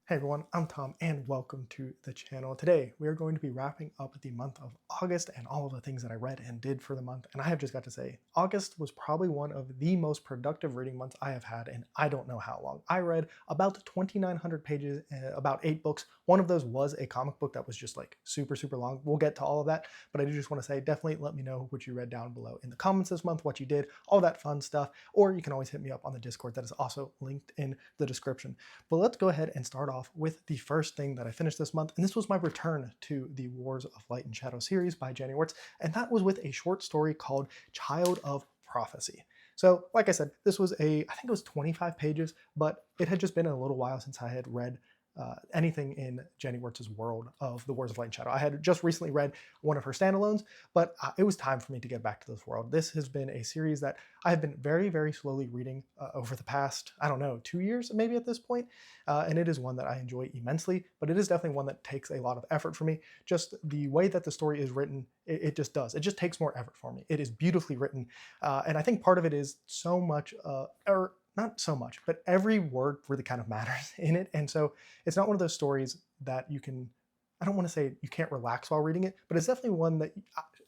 Hey everyone, I'm Tom and welcome to the channel. Today we are going to be wrapping up the month of August and all of the things that I read and did for the month. And I have just got to say, August was probably one of the most productive reading months I have had in I don't know how long. I read about 2,900 pages, about 8 books. One of those was a comic book that was just like super long. We'll get to all of that, but I do just want to say definitely let me know what you read down below in the comments this month, what you did, all that fun stuff, or you can always hit me up on the Discord that is also linked in the description. But let's go ahead and start off with the first thing that I finished this month, and this was my return to the Wars of Light and Shadow series by Jenny Wirtz, and that was with a short story called Child of Prophecy. So, like I said, this was I think it was 25 pages, but it had just been a little while since I had read anything in Jenny Wirtz's world of the Wars of Light and Shadow. I had just recently read one of her standalones, but it was time for me to get back to this world. This has been a series that I have been very slowly reading over the past, I don't know, 2 years maybe at this point, and it is one that I enjoy immensely, but it is definitely one that takes a lot of effort for me. Just the way that the story is written, it just does. It just takes more effort for me. It is beautifully written, and I think part of it is so much, or not so much, but every word really kind of matters in it. And so it's not one of those stories that you can, I don't want to say you can't relax while reading it, but it's definitely one that,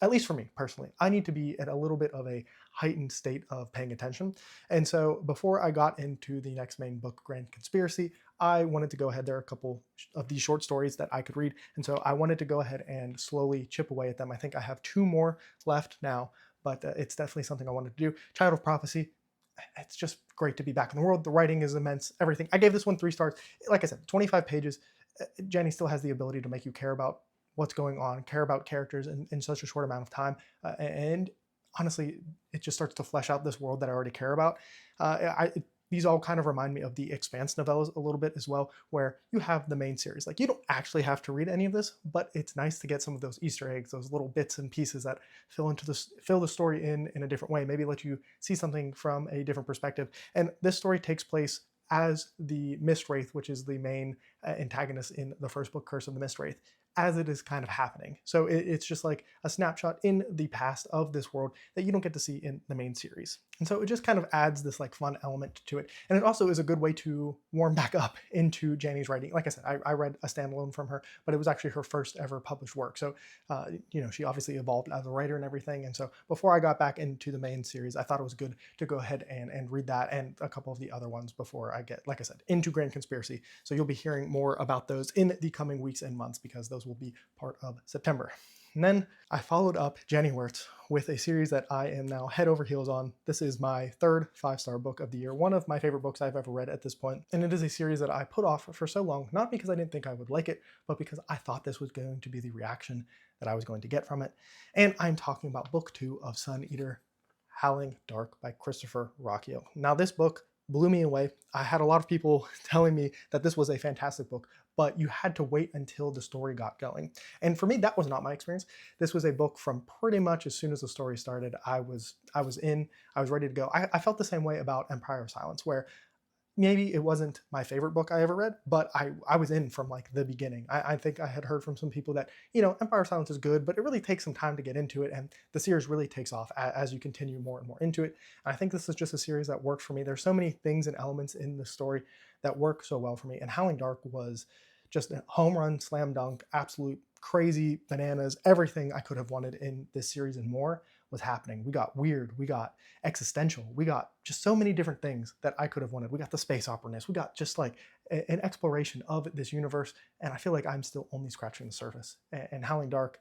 at least for me personally, I need to be at a little bit of a heightened state of paying attention. And so before I got into the next main book, Grand Conspiracy, I wanted to go ahead. There are a couple of these short stories that I could read. And so I wanted to go ahead and slowly chip away at them. I think I have 2 more left now, but it's definitely something I wanted to do. Child of Prophecy, it's just great to be back in the world. The writing is immense, everything. I gave this one 3 stars. Like I said, 25 pages. Jenny still has the ability to make you care about what's going on, care about characters in such a short amount of time. And honestly, it just starts to flesh out this world that I already care about. These all kind of remind me of the Expanse novellas a little bit as well, where you have the main series. Like, you don't actually have to read any of this, but it's nice to get some of those Easter eggs, those little bits and pieces that fill the story in a different way, maybe let you see something from a different perspective. And this story takes place as the Mist Wraith, which is the main antagonist in the first book, Curse of the Mist Wraith, as it is kind of happening. So it's just like a snapshot in the past of this world that you don't get to see in the main series. And so it just kind of adds this like fun element to it. And it also is a good way to warm back up into Jenny's writing. Like I said, I read a standalone from her, but it was actually her first ever published work. So, she obviously evolved as a writer and everything. And so before I got back into the main series, I thought it was good to go ahead and read that and a couple of the other ones before I get, like I said, into Grand Conspiracy. So you'll be hearing more about those in the coming weeks and months because those will be part of September. And then I followed up Jenny Wirtz with a series that I am now head over heels on. This is my third 5-star book of the year, one of my favorite books I've ever read at this point. And it is a series that I put off for so long, not because I didn't think I would like it, but because I thought this was going to be the reaction that I was going to get from it. And I'm talking about book 2 of Sun Eater, Howling Dark by Christopher Ruocchio. Now, this book blew me away. I had a lot of people telling me that this was a fantastic book, but you had to wait until the story got going. And for me, that was not my experience. This was a book from pretty much as soon as the story started, I was ready to go. I felt the same way about Empire of Silence, where maybe it wasn't my favorite book I ever read, but I was in from like the beginning. I think I had heard from some people that, Empire of Silence is good, but it really takes some time to get into it, and the series really takes off as you continue more and more into it. And I think this is just a series that worked for me. There's so many things and elements in the story that work so well for me, and Howling Dark was just a home run, slam dunk, absolute crazy bananas. Everything I could have wanted in this series and more was happening. We got weird, we got existential, we got just so many different things that I could have wanted. We got the space opera-ness, we got just like an exploration of this universe, and I feel like I'm still only scratching the surface. And Howling Dark,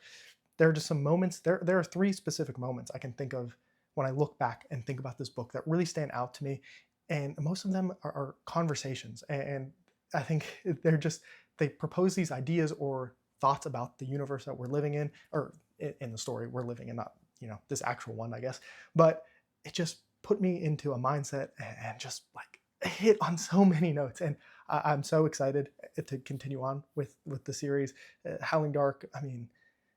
there are just some moments, there are 3 specific moments I can think of when I look back and think about this book that really stand out to me, and most of them are conversations, and I think they propose these ideas or thoughts about the universe that we're living in, or in the story we're living in, not this actual one, I guess. But it just put me into a mindset and just like hit on so many notes. And I'm so excited to continue on with the series. Howling Dark, I mean,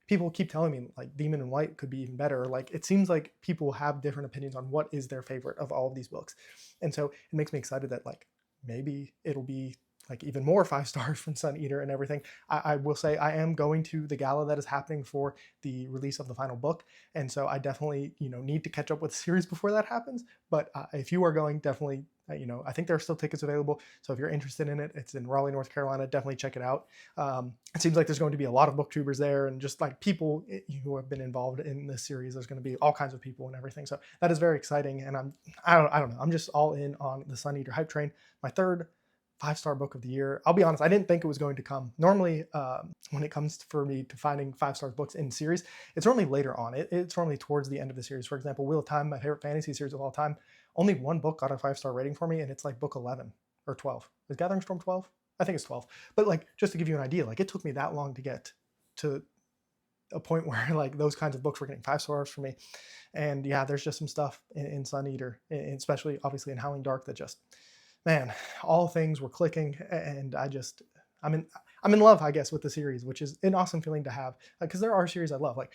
people keep telling me like Demon in White could be even better. Like, it seems like people have different opinions on what is their favorite of all of these books. And so it makes me excited that like maybe it'll be like even more 5 stars from Sun Eater and everything. I will say I am going to the gala that is happening for the release of the final book, and so I definitely need to catch up with the series before that happens. But if you are going, definitely I think there are still tickets available. So if you're interested in it, it's in Raleigh, North Carolina. Definitely check it out. It seems like there's going to be a lot of booktubers there, and just like people who have been involved in this series. There's going to be all kinds of people and everything. So that is very exciting. And I don't know. I'm just all in on the Sun Eater hype train. My third 5-star book of the year. I'll be honest, I didn't think it was going to come. Normally, when it comes for me to finding 5-star books in series, it's normally later on. It's normally towards the end of the series. For example, Wheel of Time, my favorite fantasy series of all time, only one book got a 5-star rating for me, and it's like book 11 or 12. Is Gathering Storm 12? I think it's 12. But like, just to give you an idea, like it took me that long to get to a point where like those kinds of books were getting 5 stars for me. And yeah, there's just some stuff in Sun Eater, especially obviously in Howling Dark, that just, man, all things were clicking, and I'm in love, I guess, with the series, which is an awesome feeling to have, because there are series I love, like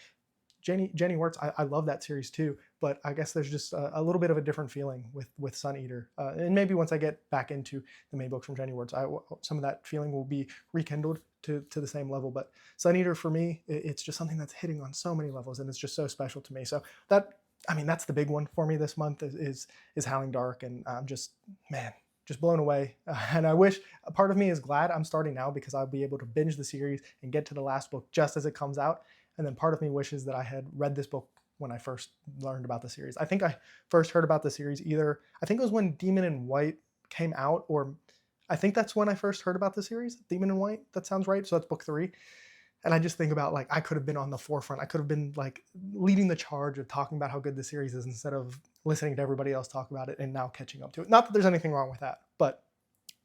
Jenny Wirtz. I love that series too, but I guess there's just a little bit of a different feeling with Sun Eater, and maybe once I get back into the main books from Jenny Wirtz, some of that feeling will be rekindled to the same level. But Sun Eater for me, it's just something that's hitting on so many levels, and it's just so special to me. So that's the big one for me this month is Howling Dark, and I'm just, man, just blown away. And I wish, a part of me is glad I'm starting now, because I'll be able to binge the series and get to the last book just as it comes out. And then part of me wishes that I had read this book when I first learned about the series. I think I first heard about the series I think it was when Demon in White came out, or I think that's when I first heard about the series, Demon in White. That sounds right. So that's book 3. And I just think about, like, I could have been on the forefront. I could have been like leading the charge of talking about how good the series is, instead of listening to everybody else talk about it and now catching up to it. Not that there's anything wrong with that, but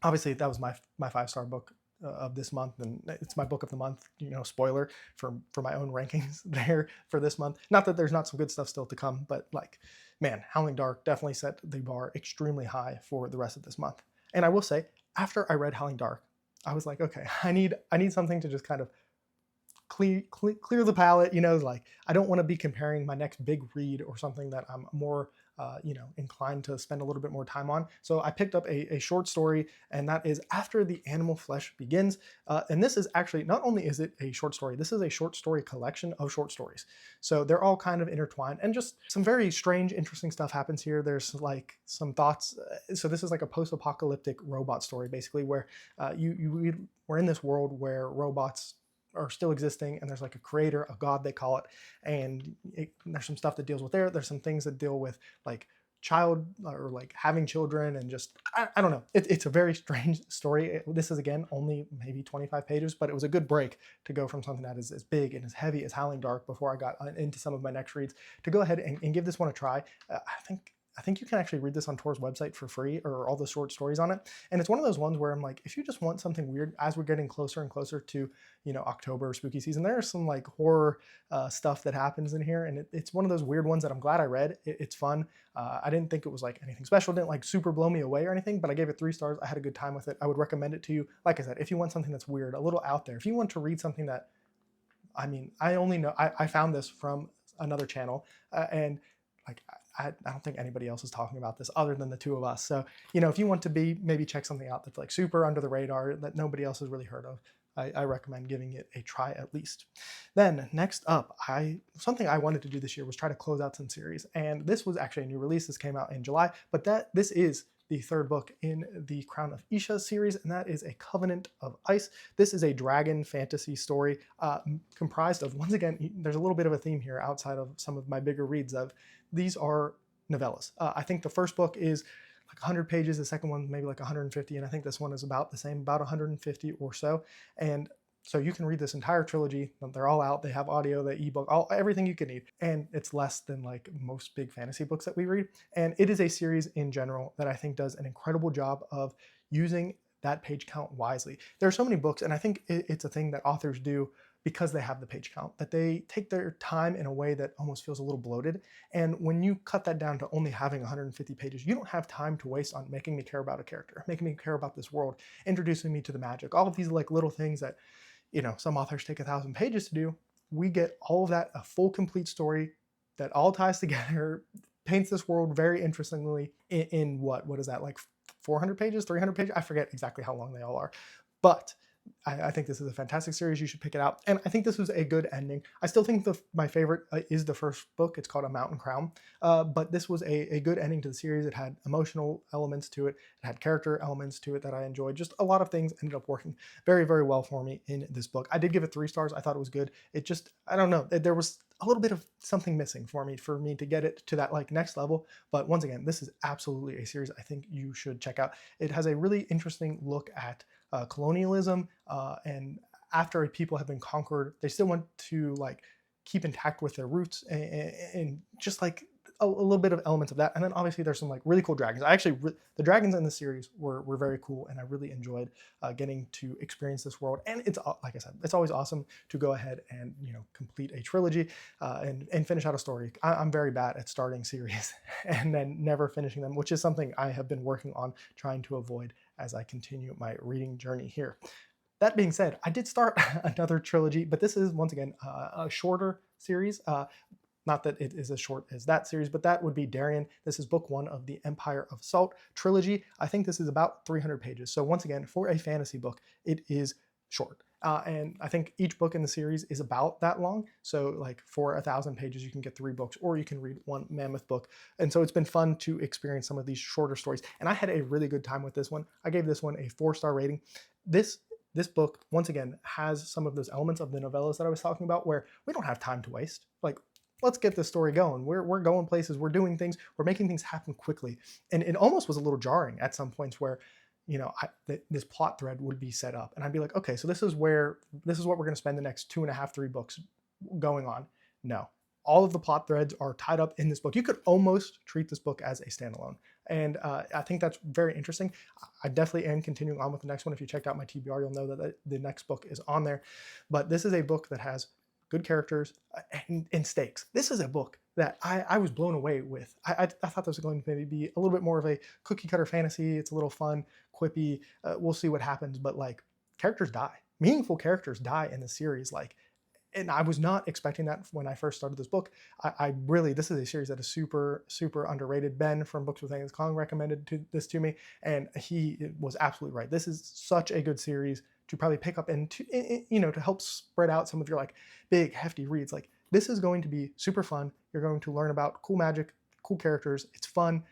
obviously that was my 5-star book of this month, and it's my book of the month. Spoiler for my own rankings there for this month. Not that there's not some good stuff still to come, but like, man, Howling Dark definitely set the bar extremely high for the rest of this month. And I will say, after I read Howling Dark, I was like, okay, I need something to just kind of clear the palate. Like, I don't want to be comparing my next big read or something that I'm more inclined to spend a little bit more time on. So I picked up a short story, and that is After the Animal Flesh Begins. And this is actually, not only is it a short story, this is a short story collection of short stories. So they're all kind of intertwined, and just some very strange, interesting stuff happens here. There's like some thoughts. So this is like a post-apocalyptic robot story, basically, where we're in this world where robots are still existing, and there's like a creator, a god they call it, and there's some stuff that deals with there's some things that deal with like child, or like having children, and just I don't know. It's a very strange story. This is, again, only maybe 25 pages, but it was a good break to go from something that is as big and as heavy as Howling Dark before I got into some of my next reads, to go ahead and give this one a try. I think you can actually read this on Tor's website for free, or all the short stories on it. And it's one of those ones where I'm like, if you just want something weird, as we're getting closer and closer to, October, spooky season, there's some like horror stuff that happens in here. And it's one of those weird ones that I'm glad I read. It's fun. I didn't think it was like anything special. It didn't like super blow me away or anything, but I gave it 3 stars. I had a good time with it. I would recommend it to you. Like I said, if you want something that's weird, a little out there, if you want to read something that, I found this from another channel, and like, I don't think anybody else is talking about this other than the 2 of us. So, if you want to maybe check something out that's like super under the radar that nobody else has really heard of, I recommend giving it a try at least. Then next up, something I wanted to do this year was try to close out some series. And this was actually a new release. This came out in July, but this is the 3rd book in the Crown of Isha series, and that is A Covenant of Ice. This is a dragon fantasy story comprised of, once again, there's a little bit of a theme here outside of some of my bigger reads these are novellas. I think the first book is like 100 pages, the second one maybe like 150, and I think this one is about the same, about 150 or so. And so you can read this entire trilogy. They're all out. They have audio, the ebook, everything you can need. And it's less than like most big fantasy books that we read. And it is a series in general that I think does an incredible job of using that page count wisely. There are so many books, and I think it's a thing that authors do because they have the page count, that they take their time in a way that almost feels a little bloated. And when you cut that down to only having 150 pages, you don't have time to waste on making me care about a character, making me care about this world, introducing me to the magic, all of these like little things that, some authors take 1,000 pages to do. We get all of that, a full, complete story that all ties together, paints this world very interestingly in what is that, like 400 pages, 300 pages? I forget exactly how long they all are. But I think this is a fantastic series. You should pick it out. And I think this was a good ending. I still think my favorite is the first book. It's called A Mountain Crown. But this was a good ending to the series. It had emotional elements to it. It had character elements to it that I enjoyed. Just a lot of things ended up working very, very well for me in this book. I did give it 3 stars. I thought it was good. It just, I don't know. There was a little bit of something missing for me to get it to that like next level. But once again, this is absolutely a series I think you should check out. It has a really interesting look at colonialism, and after a people have been conquered, they still want to like keep intact with their roots, and just like a little bit of elements of that. And then obviously there's some like really cool dragons. The dragons in the series were very cool, and I really enjoyed getting to experience this world. And it's, like I said, it's always awesome to go ahead and complete a trilogy and finish out a story. I'm very bad at starting series and then never finishing them, which is something I have been working on trying to avoid as I continue my reading journey here. That being said, I did start another trilogy, but this is once again a shorter series. Not that it is as short as that series, but that would be Darien. This is book 1 of the Empire of Salt trilogy. I think this is about 300 pages. So once again, for a fantasy book, it is short. And I think each book in the series is about that long. So like for 1,000 pages, you can get 3 books, or you can read one mammoth book. And so it's been fun to experience some of these shorter stories. And I had a really good time with this one. I gave this one a 4-star rating. This book, once again, has some of those elements of the novellas that I was talking about where we don't have time to waste. Like, let's get this story going. We're going places, we're doing things, we're making things happen quickly. And it almost was a little jarring at some points where this plot thread would be set up, and I'd be like, okay, so this is what we're going to spend the next 2.5, 3 books going on. No, all of the plot threads are tied up in this book. You could almost treat this book as a standalone, and I think that's very interesting. I definitely am continuing on with the next one. If you checked out my TBR, you'll know that the next book is on there. But this is a book that has good characters and stakes. This is a book that I was blown away with. I thought this was going to maybe be a little bit more of a cookie cutter fantasy. It's a little fun, quippy. We'll see what happens, but like characters die. Meaningful characters die in the series. And I was not expecting that when I first started this book. This is a series that is super, super underrated. Ben from Books with Angus Kong recommended this to me, and he was absolutely right. This is such a good series to probably pick up and to help spread out some of your like big, hefty reads. Like, this is going to be super fun. You're going to learn about cool magic, cool characters. It's fun.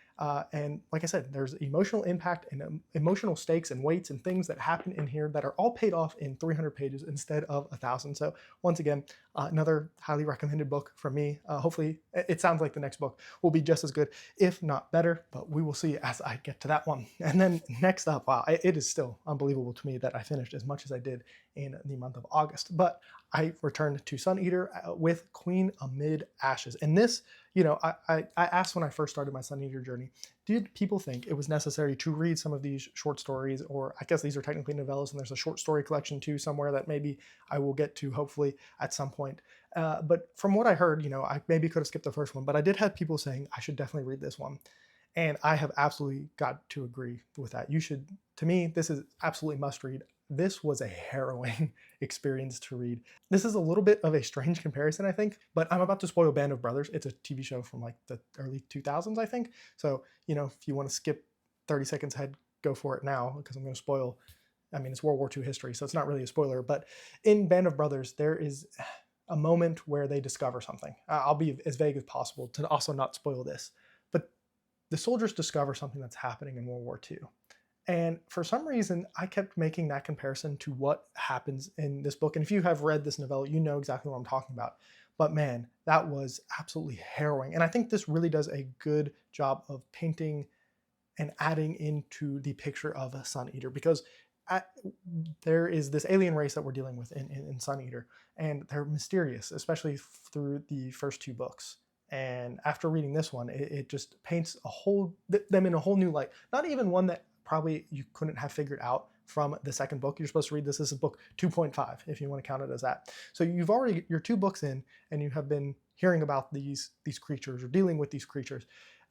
And like I said, there's emotional impact and emotional stakes and weights and things that happen in here that are all paid off in 300 pages instead of 1,000. So once again, another highly recommended book from me. Hopefully, it sounds like the next book will be just as good, if not better, but we will see as I get to that one. And then next up, wow, it is still unbelievable to me that I finished as much as I did in the month of August. But I returned to Sun Eater with Queen Amid Ashes. And this, I asked when I first started my Sun Eater journey, did people think it was necessary to read some of these short stories, or I guess these are technically novellas, and there's a short story collection too somewhere that maybe I will get to hopefully at some point. But from what I heard, I maybe could have skipped the first one, but I did have people saying I should definitely read this one. And I have absolutely got to agree with that. You should, to me, this is absolutely must read. This was a harrowing experience to read. This is a little bit of a strange comparison, I think, but I'm about to spoil Band of Brothers. It's a TV show from like the early 2000s, I think. So, if you want to skip 30 seconds ahead, go for it now, because I'm going to spoil. I mean, it's World War II history, so it's not really a spoiler, but in Band of Brothers, there is a moment where they discover something. I'll be as vague as possible to also not spoil this, but the soldiers discover something that's happening in World War II. And for some reason, I kept making that comparison to what happens in this book. And if you have read this novella, you know exactly what I'm talking about. But man, that was absolutely harrowing. And I think this really does a good job of painting and adding into the picture of a Sun Eater, because there is this alien race that we're dealing with in Sun Eater, and they're mysterious, especially through the first 2 books. And after reading this one, it just paints them in a whole new light. Not even one that probably you couldn't have figured out from the second book. You're supposed to read this. This is book 2.5, if you want to count it as that. So you're 2 books in, and you have been hearing about these creatures or dealing with these creatures.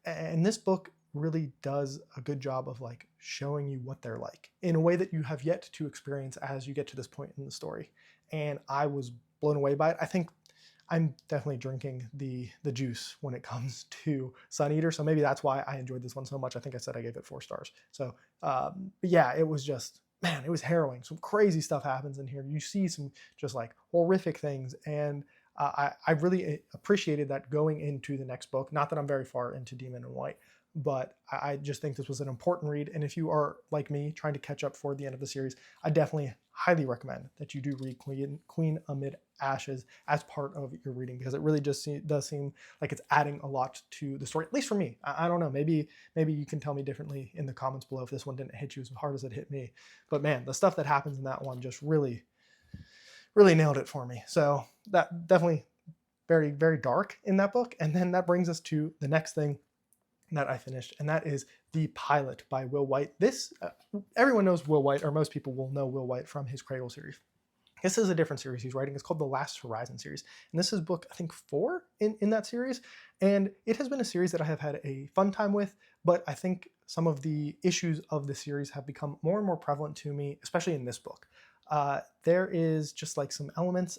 And this book really does a good job of like showing you what they're like in a way that you have yet to experience as you get to this point in the story. And I was blown away by it. I think I'm definitely drinking the juice when it comes to Sun Eater, so maybe that's why I enjoyed this one so much. I think I said I gave it 4 stars. So, but yeah, it was just man, it was harrowing. Some crazy stuff happens in here. You see some just like horrific things, and I really appreciated that going into the next book. Not that I'm very far into Demon in White, but I just think this was an important read. And if you are like me, trying to catch up for the end of the series, I definitely highly recommend that you do read Queen Amid Ashes as part of your reading, because it really just does seem like it's adding a lot to the story, at least for me. I don't know, maybe you can tell me differently in the comments below if this one didn't hit you as hard as it hit me. But man, the stuff that happens in that one just really nailed it for me. So that definitely very, very dark in that book. And then that brings us to the next thing that I finished, and that is The Pilot by Will White. This, everyone knows Will White, or most people will know Will White from his Cradle series. This is a different series he's writing. It's called the Last Horizon series. And this is book, I think, 4 in that series. And it has been a series that I have had a fun time with, but I think some of the issues of the series have become more and more prevalent to me, especially in this book. There is just like some elements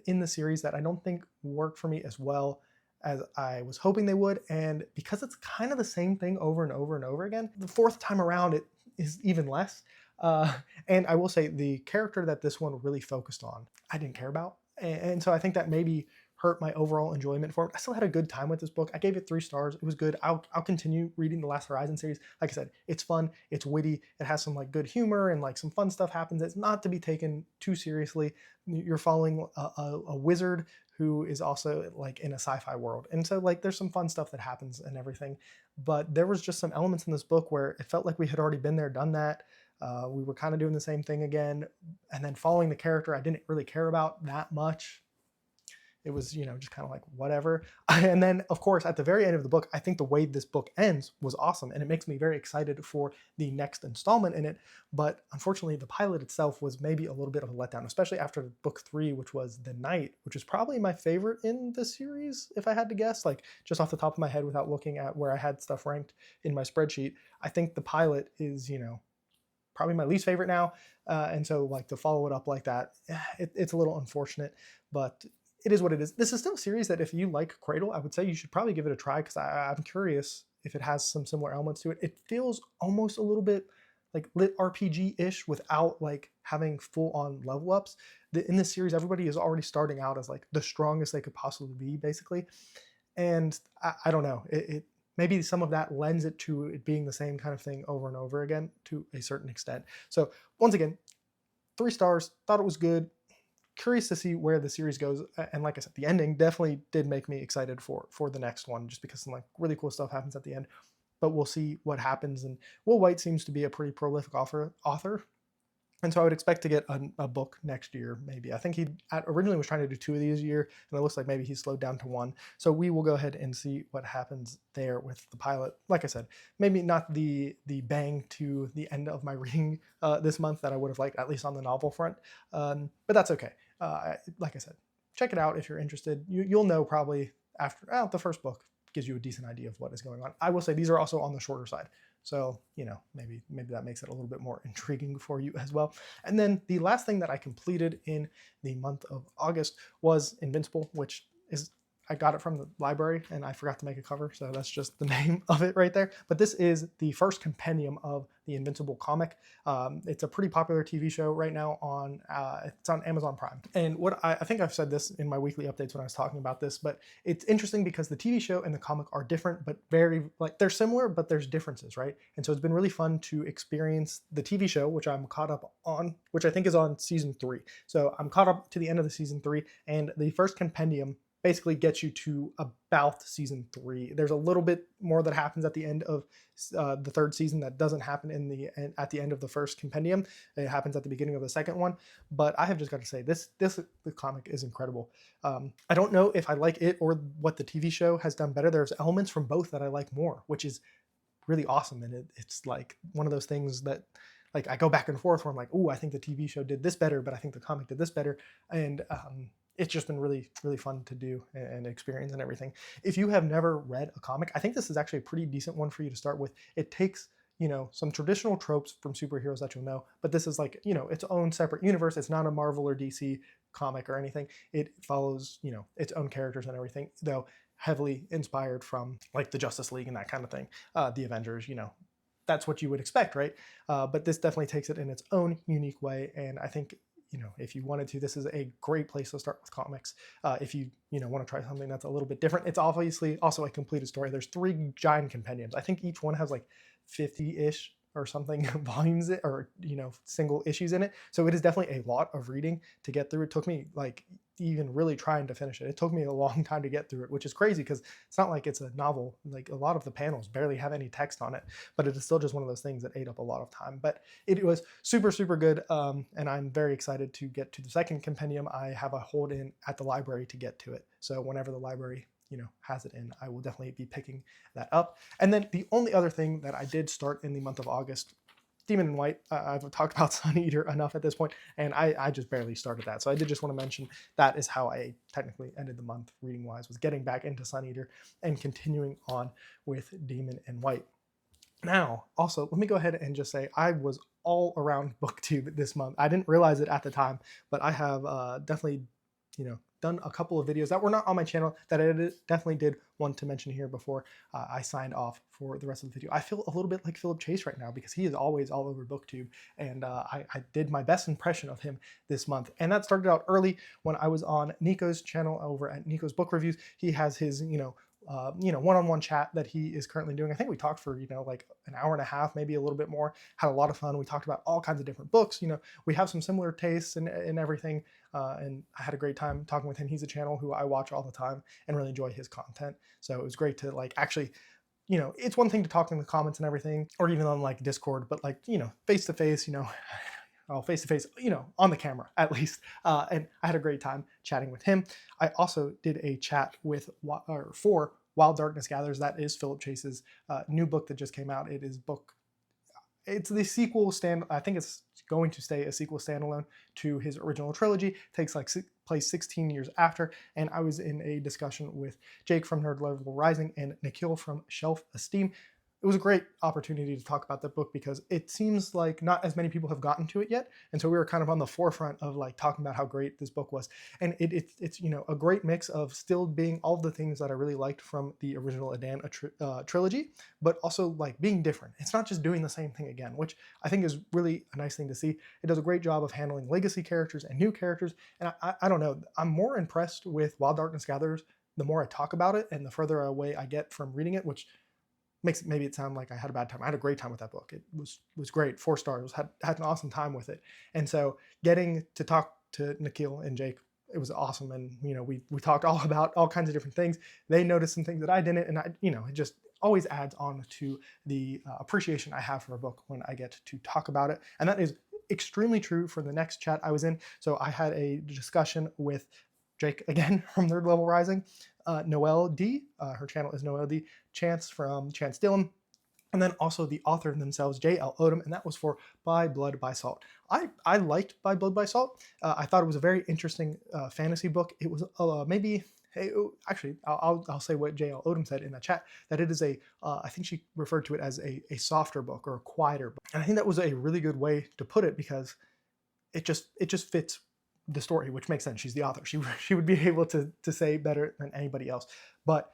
in the series that I don't think work for me as well as I was hoping they would. And because it's kind of the same thing over and over and over again, the 4th time around it is even less. And I will say the character that this one really focused on, I didn't care about. And so I think that maybe hurt my overall enjoyment for it. I still had a good time with this book. I gave it 3 stars. It was good. I'll continue reading the Last Horizon series. Like I said, it's fun. It's witty. It has some like good humor, and like some fun stuff happens. It's not to be taken too seriously. You're following a wizard who is also like in a sci-fi world. And so like there's some fun stuff that happens and everything. But there was just some elements in this book where it felt like we had already been there, done that. We were kind of doing the same thing again. And then following the character I didn't really care about that much. It was, just kind of like whatever. And then, of course, at the very end of the book, I think the way this book ends was awesome. And it makes me very excited for the next installment in it. But unfortunately, the pilot itself was maybe a little bit of a letdown, especially after book 3, which was The Night, which is probably my favorite in the series, if I had to guess. Like, just off the top of my head without looking at where I had stuff ranked in my spreadsheet, I think the pilot is, probably my least favorite now. And so, like, to follow it up like that, it's a little unfortunate. But it is what it is. This is still a series that if you like Cradle, I would say you should probably give it a try, because I'm curious if it has some similar elements to it. It feels almost a little bit like lit RPG-ish without like having full-on level ups. In this series, everybody is already starting out as like the strongest they could possibly be, basically. And I don't know. Maybe some of that lends it to it being the same kind of thing over and over again to a certain extent. So once again, 3 stars. Thought it was good. Curious to see where the series goes, and like I said, the ending definitely did make me excited for the next one, just because some like really cool stuff happens at the end. But we'll see what happens. And Will White seems to be a pretty prolific author, and so I would expect to get a book next year, maybe. I think he originally was trying to do 2 of these a year, and it looks like maybe he's slowed down to 1. So we will go ahead and see what happens there with the pilot. Like I said, maybe not the bang to the end of my reading this month that I would have liked, at least on the novel front. But that's okay. Like I said, check it out if you're interested. You'll know probably after the first book gives you a decent idea of what is going on. I will say these are also on the shorter side. So, maybe that makes it a little bit more intriguing for you as well. And then the last thing that I completed in the month of August was Invincible, which is, I got it from the library and I forgot to make a cover, so that's just the name of it right there. But this is the first compendium of the Invincible comic. It's a pretty popular TV show right now on, it's on Amazon Prime. And what I think I've said this in my weekly updates when I was talking about this, but it's interesting because the TV show and the comic are different, but very, like, they're similar, but there's differences, right? And so it's been really fun to experience the TV show, which I'm caught up on, which I think is on season 3. So I'm caught up to the end of the season 3, and the first compendium basically gets you to about season 3. There's a little bit more that happens at the end of the 3rd season that doesn't happen at the end of the first compendium. It happens at the beginning of the 2nd one. But I have just got to say, the comic is incredible. I don't know if I like it or what the TV show has done better. There's elements from both that I like more, which is really awesome. And it's like one of those things that, like, I go back and forth where I'm like, oh, I think the TV show did this better, but I think the comic did this better. And it's just been really, really fun to do and experience and everything. If you have never read a comic, I think this is actually a pretty decent one for you to start with. It takes, some traditional tropes from superheroes that you'll know, but this is like, its own separate universe. It's not a Marvel or DC comic or anything. It follows, its own characters and everything, though heavily inspired from like the Justice League and that kind of thing. The Avengers, that's what you would expect, right? But this definitely takes it in its own unique way, and I think, if you wanted to, this is a great place to start with comics. If you want to try something that's a little bit different, it's obviously also a completed story. There's 3 giant compendiums. I think each one has like 50-ish or something volumes, or single issues in it. So it is definitely a lot of reading to get through. It took me like even really trying to finish it. It took me a long time to get through it, which is crazy because it's not like it's a novel. Like, a lot of the panels barely have any text on it, but it is still just one of those things that ate up a lot of time. But it was super, super good, and I'm very excited to get to the second compendium. I have a hold in at the library to get to it, so whenever the library has it in, I will definitely be picking that up. And then the only other thing that I did start in the month of August, Demon in White. I've talked about Sun Eater enough at this point, and I just barely started that. So I did just want to mention that is how I technically ended the month reading wise, was getting back into Sun Eater and continuing on with Demon in White. Now, also, let me go ahead and just say I was all around BookTube this month. I didn't realize it at the time, but I have definitely, done a couple of videos that were not on my channel that I definitely did want to mention here before I signed off for the rest of the video. I feel a little bit like Philip Chase right now because he is always all over BookTube, and I did my best impression of him this month. And that started out early when I was on Nico's channel over at Nico's Book Reviews. He has his, one-on-one chat that he is currently doing. I think we talked for, like an hour and a half, maybe a little bit more. Had a lot of fun. We talked about all kinds of different books. We have some similar tastes and everything. And I had a great time talking with him. He's a channel who I watch all the time and really enjoy his content. So it was great to actually, it's one thing to talk in the comments and everything, or even on like Discord, but face to face, face to face, on the camera at least. And I had a great time chatting with him. I also did a chat for While Darkness Gathers. That is Philip Chase's new book that just came out. It's the sequel I think it's going to stay a sequel standalone to his original trilogy. It takes place 16 years after, and I was in a discussion with Jake from Nerd Level Rising and Nikhil from Shelf Esteem. It was a great opportunity to talk about the book because it seems like not as many people have gotten to it yet, and so we were kind of on the forefront of talking about how great this book was. And it's a great mix of still being all the things that I really liked from the original Adan trilogy, but also being different. It's not just doing the same thing again, which I think is really a nice thing to see. It does a great job of handling legacy characters and new characters, and I don't know, I'm more impressed with While Darkness Gathers the more I talk about it and the further away I get from reading it, which makes maybe it sound like I had a bad time. I had a great time with that book. It was great. 4 stars. Had an awesome time with it. And so getting to talk to Nikhil and Jake, it was awesome. And we talked all about all kinds of different things. They noticed some things that I didn't, and it just always adds on to the appreciation I have for a book when I get to talk about it. And that is extremely true for the next chat I was in. So I had a discussion with Jake again from Nerd Level Rising, Noelle D. Her channel is Noelle D. Chance from Chance Dillon, and then also the author themselves, J.L. Odom, and that was for By Blood, by Salt. I liked By Blood, by Salt. I thought it was a very interesting fantasy book. It was actually, I'll say what J.L. Odom said in the chat, that it is I think she referred to it as a softer book or a quieter book. And I think that was a really good way to put it because it just fits the story, which makes sense. She's the author. She would be able to say better than anybody else. But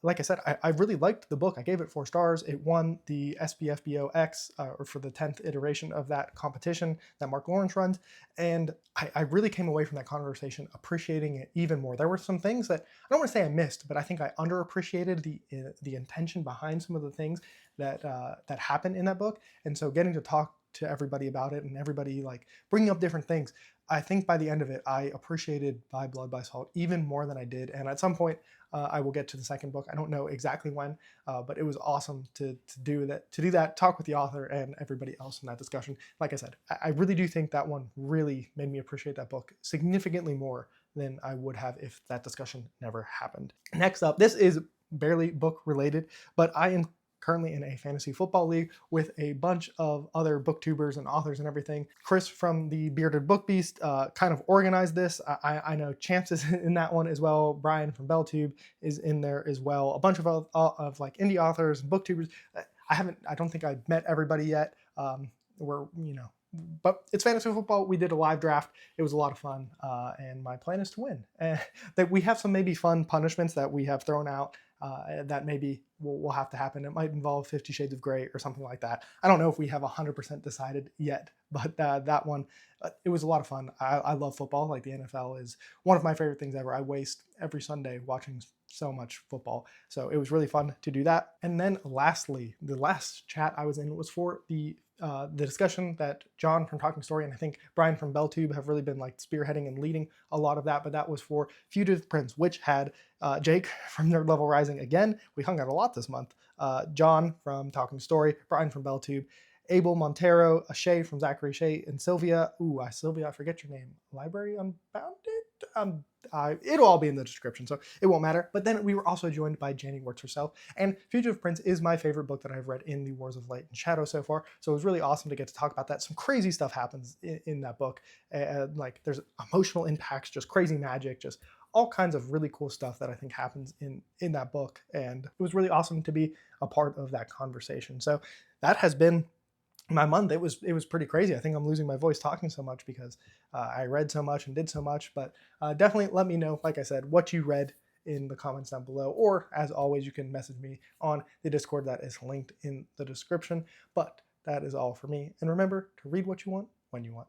like I said, I really liked the book. I gave it 4 stars. It won the SPFBO-X for the 10th iteration of that competition that Mark Lawrence runs. And I really came away from that conversation appreciating it even more. There were some things that I don't want to say I missed, but I think I underappreciated the intention behind some of the things that happened in that book. And so getting to talk to everybody about it and everybody bringing up different things, I think by the end of it, I appreciated By Blood, by Salt even more than I did. And at some point, I will get to the second book. I don't know exactly when, but it was awesome to do that, talk with the author and everybody else in that discussion. Like I said, I really do think that one really made me appreciate that book significantly more than I would have if that discussion never happened. Next up, this is barely book related, but I am currently in a fantasy football league with a bunch of other booktubers and authors and everything. Chris from the Bearded Book Beast kind of organized this. I know Chance is in that one as well. Brian from BellTube is in there as well. A bunch of indie authors and booktubers. I don't think I've met everybody yet. But it's fantasy football. We did a live draft. It was a lot of fun, and my plan is to win. That we have some maybe fun punishments that we have thrown out that maybe will have to happen. It might involve 50 Shades of Grey or something like that. I don't know if we have 100% decided yet, but that one, it was a lot of fun. I love football. Like, the NFL is one of my favorite things ever. I waste every Sunday watching so much football. So it was really fun to do that. And then lastly, the last chat I was in was for the discussion that John from Talking Story and I think Brian from BellTube have really been like spearheading and leading a lot of that, but that was for Fugitive Prince, which had Jake from Nerd Level Rising again. We hung out a lot this month. John from Talking Story, Brian from BellTube, Abel Montero, Shay from Zachary Shay, and Sylvia. Sylvia, I forget your name. Library Unbounded? It'll all be in the description, so it won't matter. But then we were also joined by Janie Wirtz herself, and Fugitive Prince is my favorite book that I've read in the Wars of Light and Shadow so far, so it was really awesome to get to talk about that. Some crazy stuff happens in that book. Like, there's emotional impacts, just crazy magic, just all kinds of really cool stuff that I think happens in that book, and it was really awesome to be a part of that conversation. So that has been my month. It was pretty crazy. I think I'm losing my voice talking so much because I read so much and did so much, but definitely let me know, like I said, what you read in the comments down below, or as always, you can message me on the Discord that is linked in the description. But that is all for me. And remember to read what you want when you want.